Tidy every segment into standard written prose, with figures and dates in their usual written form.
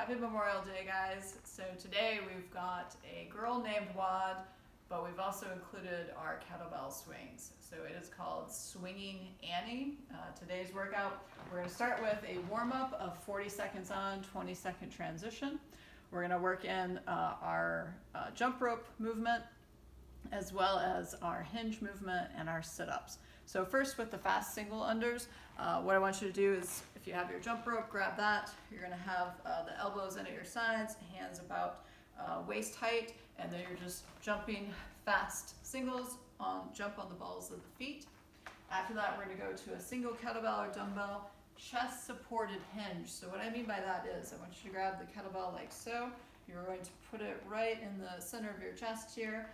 Happy Memorial Day, guys. So today we've got a girl named WOD, but we've also included our kettlebell swings. So it is called Swinging Annie. Today's workout, we're going to start with a warm-up of 40 seconds on, 20-second transition. We're going to work in our jump rope movement, as well as our hinge movement and our sit-ups. So first with the fast single unders, what I want you to do is, if you have your jump rope, grab that. You're going to have the elbows in at your sides, hands about waist height, and then you're just jumping fast singles jump on the balls of the feet. After that, we're going to go to a single kettlebell or dumbbell chest supported hinge. So what I mean by that is, I want you to grab the kettlebell like so. You're going to put it right in the center of your chest here.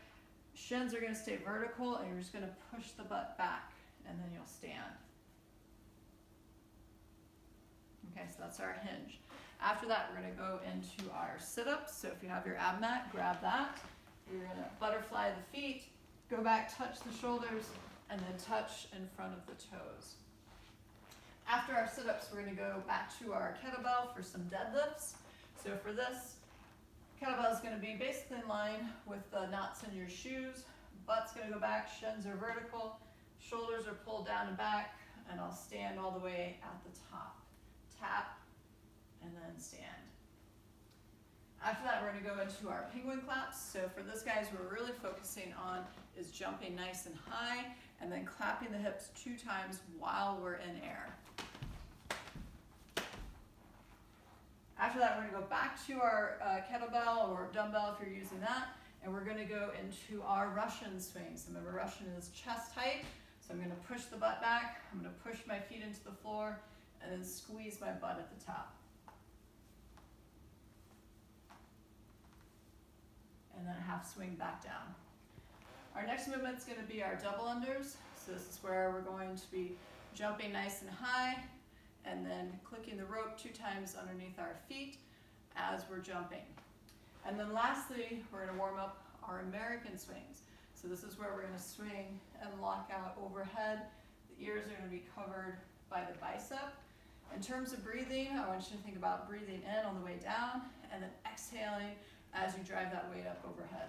Shins are going to stay vertical, and you're just going to push the butt back, and then you'll stand. Okay, so that's our hinge. After that, we're going to go into our sit-ups. So if you have your ab mat, grab that. You're going to butterfly the feet, go back, touch the shoulders, and then touch in front of the toes. After our sit-ups, we're going to go back to our kettlebell for some deadlifts. So for this, kettlebell is going to be basically in line with the knots in your shoes. Butt's going to go back, shins are vertical, shoulders are pulled down and back, and I'll stand all the way at the top. Tap, and then stand. After that, we're going to go into our penguin claps. So for this, guys, we're really focusing on is jumping nice and high, and then clapping the hips 2 times while we're in air. After that, we're going to go back to our kettlebell or dumbbell if you're using that, and we're going to go into our Russian swings. Remember, Russian is chest height, so I'm going to push the butt back, I'm going to push my feet into the floor, and then squeeze my butt at the top. And then half swing back down. Our next movement is going to be our double unders. So this is where we're going to be jumping nice and high, and then clicking the rope 2 times underneath our feet as we're jumping. And then lastly, we're going to warm up our American swings. So this is where we're going to swing and lock out overhead. The ears are going to be covered by the bicep. In terms of breathing, I want you to think about breathing in on the way down, and then exhaling as you drive that weight up overhead.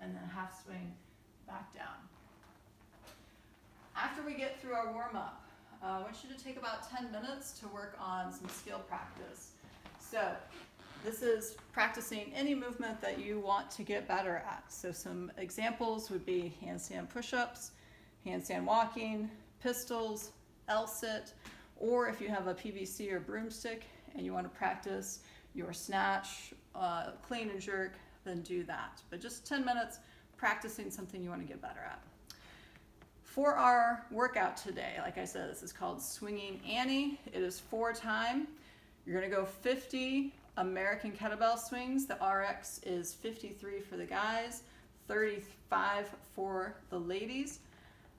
And then half swing back down. After we get through our warm-up, I want you to take about 10 minutes to work on some skill practice. So this is practicing any movement that you want to get better at. So some examples would be handstand push-ups, handstand walking, pistols, L-sit, or if you have a PVC or broomstick and you want to practice your snatch, clean and jerk, then do that. But just 10 minutes practicing something you want to get better at. For our workout today, like I said, this is called Swinging Annie. It is 4 time. You're going to go 50 American kettlebell swings. The RX is 53 for the guys, 35 for the ladies.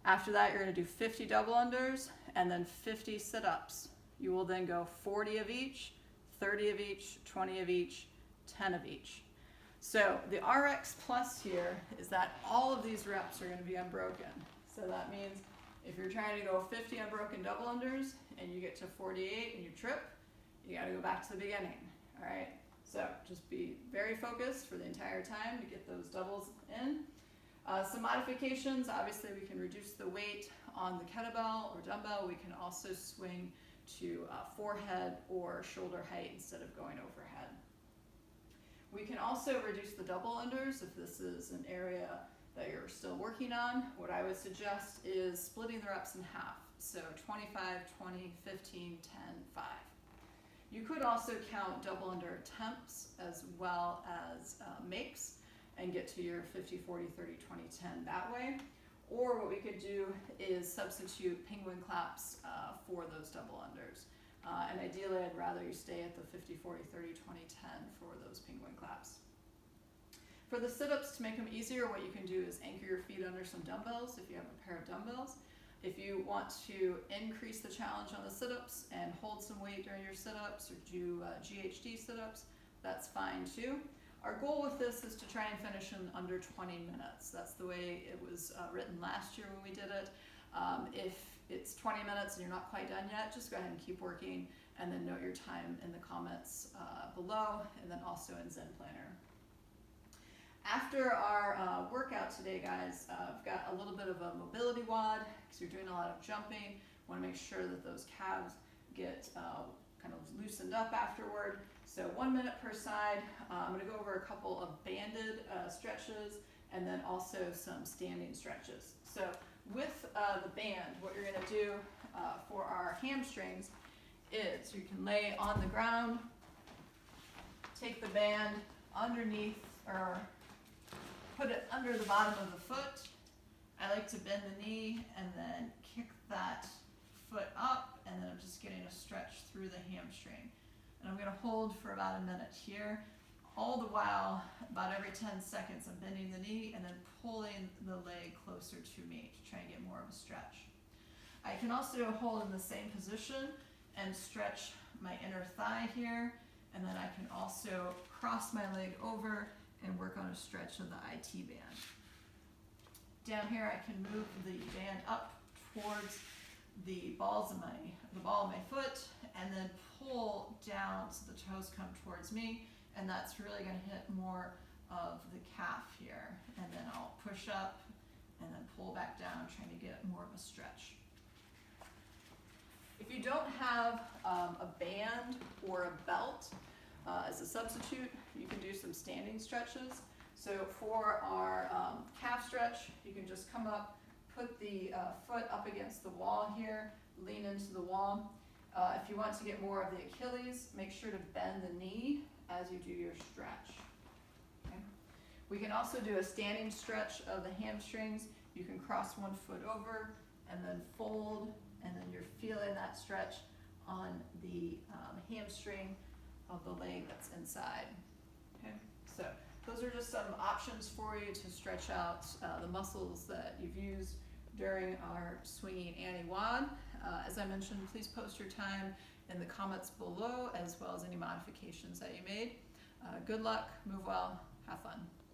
After that, you're going to do 50 double unders and then 50 sit-ups. You will then go 40 of each, 30 of each, 20 of each, 10 of each. So the RX plus here is that all of these reps are going to be unbroken. So that means if you're trying to go 50 unbroken double unders and you get to 48 and you trip, you got to go back to the beginning. All right, so just be very focused for the entire time to get those doubles in. Some modifications, obviously we can reduce the weight on the kettlebell or dumbbell. We can also swing to forehead or shoulder height instead of going overhead. We can also reduce the double unders if this is an area that you're still working on. What I would suggest is splitting the reps in half. So 25, 20, 15, 10, 5. You could also count double under attempts as well as makes and get to your 50, 40, 30, 20, 10 that way. Or what we could do is substitute penguin claps for those double unders. And ideally, I'd rather you stay at the 50, 40, 30, 20, 10 for those penguin claps. For the sit-ups, to make them easier, what you can do is anchor your feet under some dumbbells if you have a pair of dumbbells. If you want to increase the challenge on the sit-ups and hold some weight during your sit-ups or do GHD sit-ups, that's fine too. Our goal with this is to try and finish in under 20 minutes. That's the way it was written last year when we did it. If it's 20 minutes and you're not quite done yet, just go ahead and keep working, and then note your time in the comments below, and then also in Zen Planner. After our workout today, guys, I've got a little bit of a mobility WOD because you're doing a lot of jumping. Want to make sure that those calves get kind of loosened up afterward. So 1 minute per side. I'm going to go over a couple of banded stretches and then also some standing stretches. So with the band, what you're going to do for our hamstrings is you can lay on the ground, take the band underneath or put it under the bottom of the foot. I like to bend the knee and then kick that foot up, and then I'm just getting a stretch through the hamstring. And I'm going to hold for about a minute here. All the while, about every 10 seconds, I'm bending the knee and then pulling the leg closer to me to try and get more of a stretch. I can also hold in the same position and stretch my inner thigh here, and then I can also cross my leg over and work on a stretch of the IT band. Down here, I can move the band up towards the ball of my foot, and then pull down so the toes come towards me, and that's really going to hit more of the calf here. And then I'll push up and then pull back down, trying to get more of a stretch. If you don't have a band or a belt as a substitute, you can do some standing stretches. So for our calf stretch, you can just come up, put the foot up against the wall here, lean into the wall. If you want to get more of the Achilles, make sure to bend the knee as you do your stretch. Okay. We can also do a standing stretch of the hamstrings. You can cross one foot over and then fold, and then you're feeling that stretch on the hamstring of the leg that's inside. Okay. So those are just some options for you to stretch out the muscles that you've used during our swinging anti-WOD. As I mentioned, please post your time in the comments below, as well as any modifications that you made. Good luck, move well, have fun.